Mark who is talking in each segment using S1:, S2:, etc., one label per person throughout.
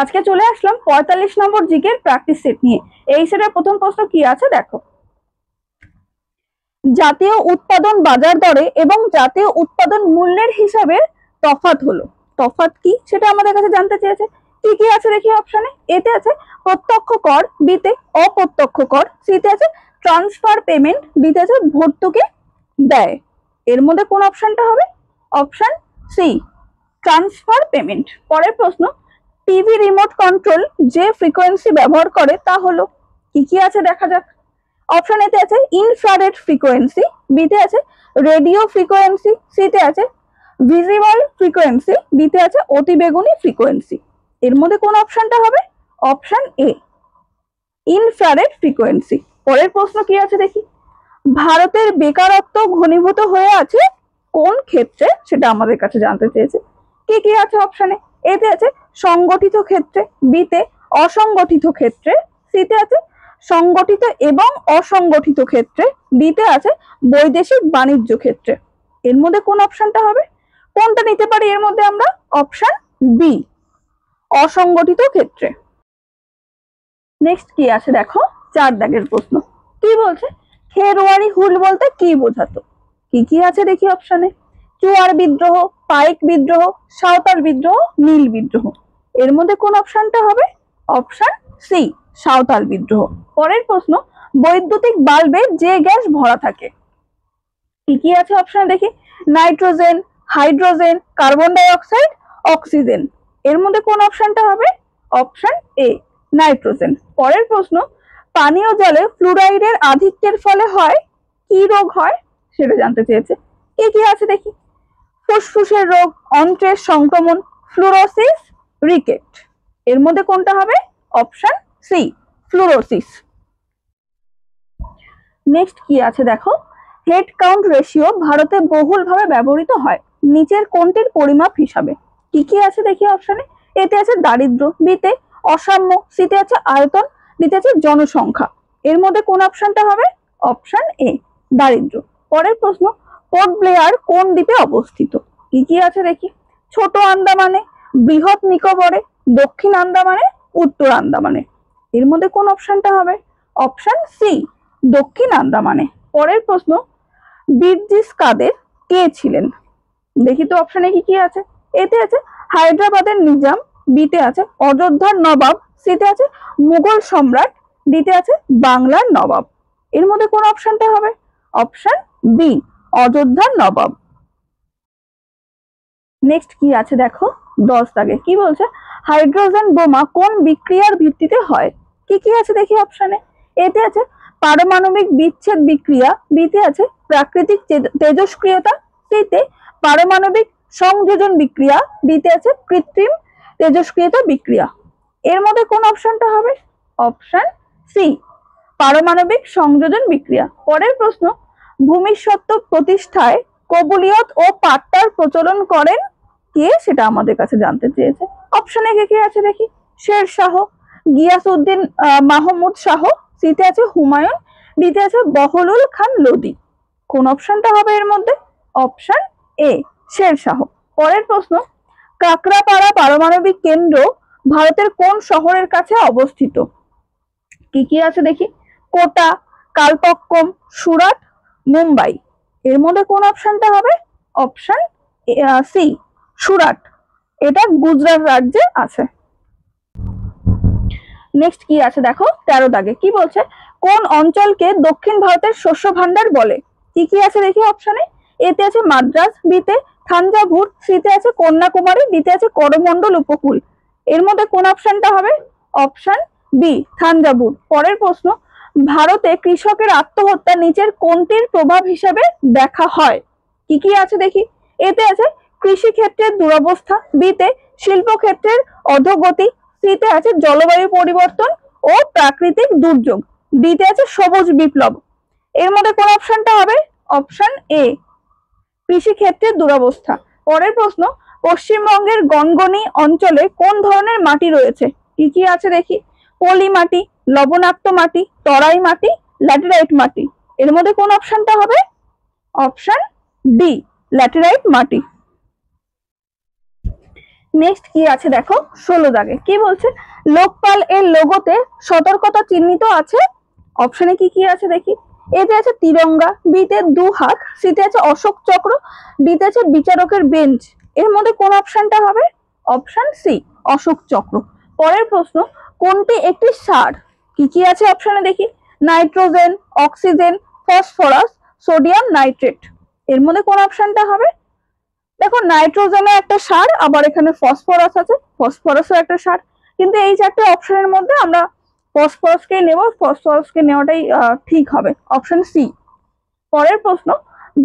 S1: আজকে চলে আসলাম 45 নম্বর জিকের প্র্যাকটিস সেট নিয়ে। এই সেটের প্রথম প্রশ্ন কি আছে দেখো। জাতীয় উৎপাদন বাজার দরে এবং জাতীয় উৎপাদন মূল্যের হিসাবে তফাৎ হলো। তফাৎ কি সেটা আমাদের কাছে জানতে চেয়েছে। কি কি আছে দেখি অপশনে। এতে আছে প্রত্যক্ষ কর, বিতে অপ্রত্যক্ষ কর, সিতে আছে ট্রান্সফার পেমেন্ট, ডিতে আছে ভর্তুকি দেয়। এর মধ্যে কোন অপশনটা হবে? Option C, transfer payment. পরের প্রশ্ন, টিভি রিমোট কন্ট্রোল যে ফ্রিকোয়েন্সি ব্যবহার করে তা হলো। কি কি আছে দেখা যাক। অপশন এতে আছে ইনফ্রারেড ফ্রিকোয়েন্সি, বিতে আছে রেডিও ফ্রিকোয়েন্সি, সিতে আছে ভিজিবল ফ্রিকোয়েন্সি, ডিতে আছে অতিবেগুনি ফ্রিকোয়েন্সি। এর মধ্যে কোন অপশনটা হবে? Option A, infrared frequency. পরের প্রশ্ন কি আছে দেখি। ভারতের বেকারত্ব ঘনীভূত হয়ে আছে কোন ক্ষেত্রে সেটা আমাদের কাছে জানতে চেয়েছে। কি কি আছে অপশনে। এতে আছে সংগঠিত ক্ষেত্রে, বিতে অসংগঠিত ক্ষেত্রে, সিতে আছে সংগঠিত এবং অসংগঠিত ক্ষেত্রে, ডিতে আছে বৈদেশিক বাণিজ্য ক্ষেত্রে। এর মধ্যে কোন অপশনটা হবে? কোনটা নিতে পারি এর মধ্যে আমরা? অপশন বি, অসংগঠিত ক্ষেত্রে। নেক্সট কি আছে দেখো, 4 দাগের প্রশ্ন। কি বলছে? খেরোয়ারি হুল বলতে কি বোঝাতো? কি কি আছে দেখি অপশনে। চুয়ার বিদ্রোহ, পাইক বিদ্রোহ, সাঁওতাল বিদ্রোহ, নীল বিদ্রোহ। এর মধ্যে কোন অপশনটা হবে? অপশন সি, সাঁওতাল বিদ্রোহ। পরের প্রশ্ন, বৈদ্যুতিক বাল্বে যে গ্যাস ভরা থাকে। কি কি আছে অপশন দেখি। Nitrogen, hydrogen, carbon die oxide, oxygen. এর মধ্যে কোন অপশনটা হবে? Option A, nitrogen. পরের প্রশ্ন, পানীয় জলে ফ্লুরাইডের আধিক্যের ফলে হয় কি রোগ হয় সেটা জানতে চেয়েছে। কি কি আছে দেখি। ফুসফুসের রোগ, অন্ত্রের সংক্রমণ, ফ্লুরোসিস, রিকেট। এর মধ্যে কোনটা হবে? Option C, fluorosis. নেক্সট কি আছে দেখো। হেড কাউন্ট রেশিও ভারতে বহুলভাবে ব্যবহৃত হয় নিচের কোনটির পরিমাপ হিসাবে। কি কি আছে দেখি অপশনে। এতে আছে দারিদ্র, বিতে অসাম্য, সিতে আছে আয়তন, ডিতে আছে জনসংখ্যা। এর মধ্যে কোন অপশনটা হবে? অপশন এ, দারিদ্র। পরের প্রশ্ন, পোর্ট ব্লেয়ার কোন দ্বীপে অবস্থিত। কি কি আছে দেখি। ছোট আন্দামানে, বৃহৎ নিকোবরে, দক্ষিণ আন্দামানে, উত্তর আন্দামানে। এর মধ্যে কোন অপশনটা হবে? অপশন সি, দক্ষিণ আন্দামানে। পরের প্রশ্ন, বীরজিস কাদের কে ছিলেন। দেখি তো অপশনে কি কি আছে। এতে আছে হায়দ্রাবাদের নিজাম, বিতে আছে অযোধ্যার নবাব, সিতে আছে মুঘল সম্রাট, ডিতে আছে বাংলার নবাব। এর মধ্যে কোন অপশনটা হবে? অপশন বি, অযোধ্যার নবাব। নেক্সট কি আছে দেখো, 10 দাগে। কি বলছে? হাইড্রোজেন বোমা কোন বিক্রিয়ার ভিত্তিতে হয়। কি কি আছে দেখি অপশনে। এতে আছে পারমাণবিক বিচ্ছেদ বিক্রিয়া, বিতে আছে প্রাকৃতিক তেজস্ক্রিয়তা, সিতে পারমাণবিক সংযোজন বিক্রিয়া, ডিতে আছে কৃত্রিম তেজস্ক্রিয়তা বিক্রিয়া। এর মধ্যে কোন অপশনটা হবে? অপশন সি, পারমাণবিক সংযোজন বিক্রিয়া। পরের প্রশ্ন, ভূমিসত্ত্ব প্রতিষ্ঠায় কবুলিয়ত ও পাট্টার প্রচলন করেন কে সেটা আমাদের কাছে জানতে চেয়েছে। অপশনে কে কে আছে দেখি। শের শাহ, গিয়াসউদ্দিন মাহমুদ শাহ, সিতে আছে হুমায়ুন, ডিতে আছে বহলুল খান লোদি। কোন অপশনটা হবে এর মধ্যে? Option A, Sher Shah. পরের প্রশ্ন, কাকরাপাড়া পারমাণবিক কেন্দ্র ভারতের কোন শহরের কাছে অবস্থিত। কি কি আছে দেখি। কোটা, কালপক্কম, সুরাট, মুম্বাই। এর মধ্যে কোন অপশনটা হবে? Option C, Surat. এটা গুজরাট রাজ্যে আছে। নেক্সট কি আছে দেখো, 13 দাগে। কি বলছে? কোন অঞ্চলকে দক্ষিণ ভারতের শস্য ভান্ডার বলে। কি কি আছে দেখি অপশনে। এতে আছে মাদ্রাজ, বিতে থাঞ্জাভুর, সিতে আছে কন্যাকুমারী, ডিতে আছে করমন্ডল উপকূল। এর মধ্যে কোন অপশনটা হবে? Option B, Thanjavur. পরের প্রশ্ন, ভারতে কৃষকের আত্মহত্যা নিচের কোনটির প্রভাব হিসাবে দেখা হয়। কি কি আছে দেখি। এতে আছে কৃষি ক্ষেত্রের দুরবস্থা, বিতে শিল্প ক্ষেত্রের অধোগতি, সিতে আছে জলবায়ু পরিবর্তন ও প্রাকৃতিক দুর্যোগ, ডিতে আছে সবুজ বিপ্লব। এর মধ্যে কোন অপশনটা হবে? অপশন এ, কৃষি ক্ষেত্রের দুরবস্থা। পরের প্রশ্ন, পশ্চিমবঙ্গের গনগনি অঞ্চলে কোন ধরনের মাটি রয়েছে। কি কি আছে দেখি। পলি মাটি, লবণাক্ত মাটি, তরাই মাটি, ল্যাটেরাইট মাটি। এর মধ্যে কোন অপশনটা হবে? অপশন ডি, ল্যাটেরাইট মাটি। নেক্সট কি আছে দেখো 16 দাগে কি বলছে, লোকপাল এর লোগোতে সতর্কতা চিহ্নিত আছে। অপশনে কি কি আছে দেখি, এতে আছে তিরঙ্গা, বিতে 2 হাত, সিতে আছে অশোক চক্র, ডিতে আছে বিচারকের বেঞ্চ। এর মধ্যে কোন অপশনটা হবে? অপশন সি অশোক চক্র। পরের প্রশ্ন, কোনটি একটি সার? কি কি আছে অপশনে দেখি, nitrogen, oxygen, phosphorus, sodium nitrate. এর মধ্যে কোন অপশনটা হবে? দেখো নাইট্রোজেনও একটা সার, আবার এখানে ফসফরাস আছে, ফসফরাসও একটা সার, কিন্তু এই চারটে অপশনের মধ্যে আমরা ফসফরাসকে নেব, ফসফরাসকে নেওয়াটাই ঠিক হবে, অপশন সি। পরের প্রশ্ন,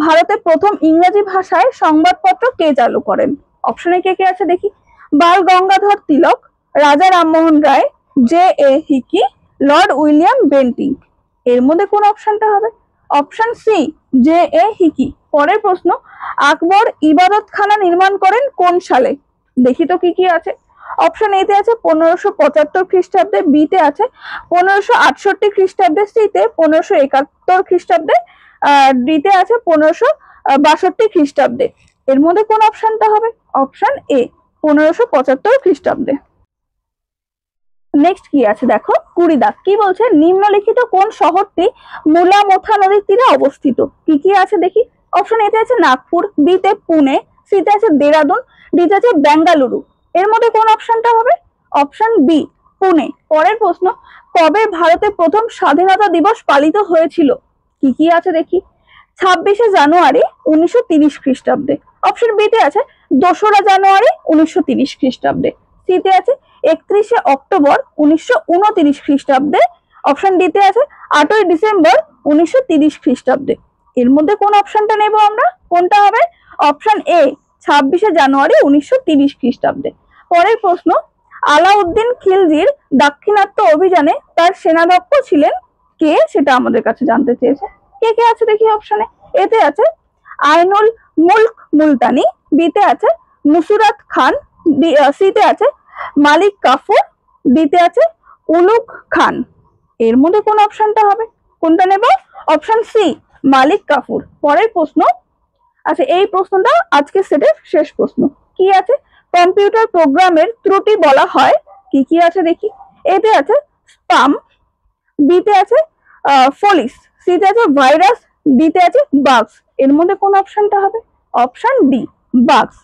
S1: ভারতে প্রথম ইংরেজি ভাষায় সংবাদপত্র কে চালু করেন? অপশনে কে কে আছে দেখি, বাল Gangadhar Tilak, Raja Rammohan Roy, J A Hicky, lord William Bentinck. এর মধ্যে কোন অপশনটা হবে? Option C J A Hicky. পরের প্রশ্ন, আকবর ইবাদতখানা নির্মাণ করেন কোন সালে? দেখি তো কি কি আছে। অপশন এতে আছে 1575 খ্রিস্টাব্দে, বিতে আছে 1568 খ্রিস্টাব্দে, সিতে 1571 খ্রিস্টাব্দে, ডিতে আছে 1562 খ্রিস্টাব্দে। এর মধ্যে কোন অপশনটা হবে? অপশন এ 1575 খ্রিস্টাব্দে। নেক্সট কি আছে দেখো 20 দাগ কি বলছে, নিম্নলিখিত কোন শহরটি মুলা মোথা নদীর তীরে অবস্থিত? কি কি আছে দেখি। অপশন এতে আছে নাগপুর, বিতে পুনে, সিতে আছে দেরাদুন, ডিতে আছে বেঙ্গালুরু। এর মধ্যে কোন অপশনটা হবে? Option B Pune. পরের প্রশ্ন, কবে ভারতে প্রথম স্বাধীনতা দিবস পালিত হয়েছিল? কি কি আছে দেখি, 26শে জানুয়ারি 1930 খ্রিস্টাব্দে। অপশন বিতে আছে 2রা জানুয়ারি 1930 খ্রিস্টাব্দে, সিতে আছে 31শে অক্টোবর 1929 খ্রিস্টাব্দে, অপশন ডিতে আছে 8ই ডিসেম্বর 1930 খ্রিস্টাব্দে। এর মধ্যে কোন অপশনটা নেব আমরা? কোনটা হবে? অপশন এ 26শে জানুয়ারি 1930 খ্রিস্টাব্দে। পরের প্রশ্ন, আলাউদ্দিন খিলজির দাক্ষিণাত্য অভিযানে তার সেনাধ্যক্ষ ছিলেন কে? সেটা আমাদের কাছে জানতে চেয়েছে। কে কে আছে দেখি অপশনে। এতে আছে আইনুল মুলক মুলতানি, বিতে আছে মুসুরাত খান, সিতে আছে মালিক কাফুর, ডিতে আছে উলুক খান। এর মধ্যে কোন অপশনটা হবে? কোনটা নেব? অপশন সি মালিক কাফুর। পরের প্রশ্ন, আচ্ছা এই প্রশ্নটা আজকে সেটের শেষ প্রশ্ন। কি আছে, কম্পিউটার প্রোগ্রামের ত্রুটি বলা হয়? কি কি আছে দেখি। এতে আছে স্পাম, বিতে আছে ফলিস, সিতে আছে ভাইরাস, ডিতে আছে বাগস। এর মধ্যে কোন অপশনটা হবে? Option D বাগস।